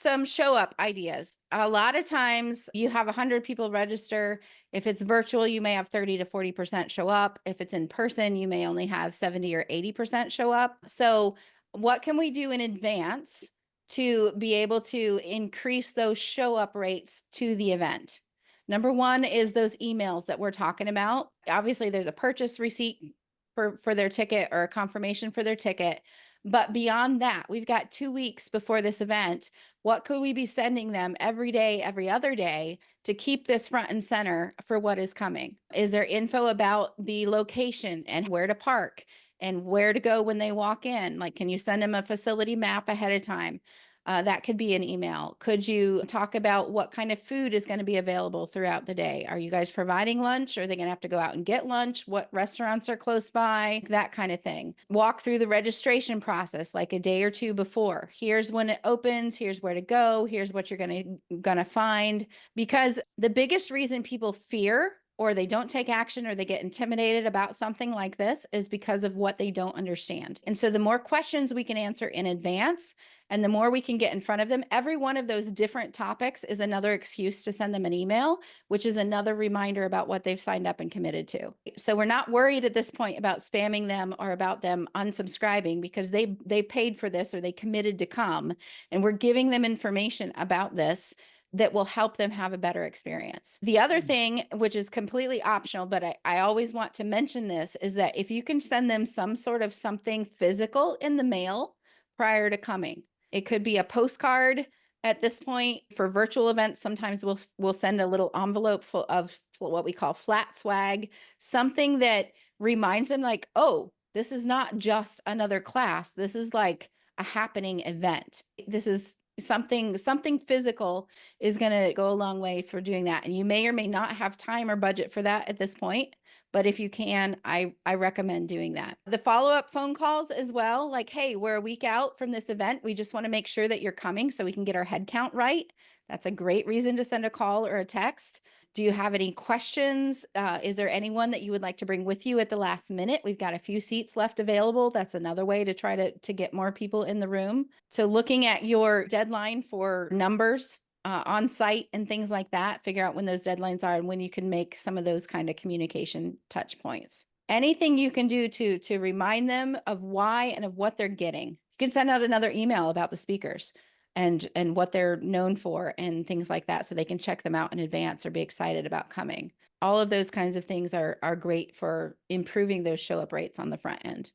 some show up ideas. A lot of times you have 100 people register. If it's virtual, you may have 30 to 40% show up. If it's in person, you may only have 70 or 80% show up. So, what can we do in advance to be able to increase those show up rates to the event? Number one is those emails that we're talking about. Obviously, there's a purchase receipt for their ticket or a confirmation for their ticket. But beyond that, we've got 2 weeks before this event. What could we be sending them every day, every other day to keep this front and center for what is coming? Is there info about the location and where to park and where to go when they walk in? Like, can you send them a facility map ahead of time? That could be an email. Could you talk about what kind of food is going to be available throughout the day? Are you guys providing lunch? Are they going to have to go out and get lunch? What restaurants are close by? That kind of thing. Walk through the registration process like a day or two before. Here's when it opens. Here's where to go. Here's what you're gonna find. Because the biggest reason people fear or they don't take action or they get intimidated about something like this is because of what they don't understand. And so the more questions we can answer in advance and the more we can get in front of them, every one of those different topics is another excuse to send them an email, which is another reminder about what they've signed up and committed to. So we're not worried at this point about spamming them or about them unsubscribing because they paid for this or they committed to come. And we're giving them information about this that will help them have a better experience. The other thing, which is completely optional, but I always want to mention this, is that if you can send them some sort of something physical in the mail prior to coming, it could be a postcard at this point. For virtual events, sometimes we'll send a little envelope full of what we call flat swag, something that reminds them like, oh, this is not just another class. This is like a happening event. This is something physical is going to go a long way for doing that. And you may or may not have time or budget for that at this point. But if you can, I recommend doing that. The follow-up phone calls as well, like, hey, we're a week out from this event. We just want to make sure that you're coming so we can get our head count right. That's a great reason to send a call or a text. Do you have any questions? Is there anyone that you would like to bring with you at the last minute? We've got a few seats left available. That's another way to try to get more people in the room. So looking at your deadline for numbers on site and things like that, figure out when those deadlines are and when you can make some of those kind of communication touch points. Anything you can do to remind them of why and of what they're getting. You can send out another email about the speakers and what they're known for and things like that so they can check them out in advance or be excited about coming. All of those kinds of things are great for improving those show up rates on the front end.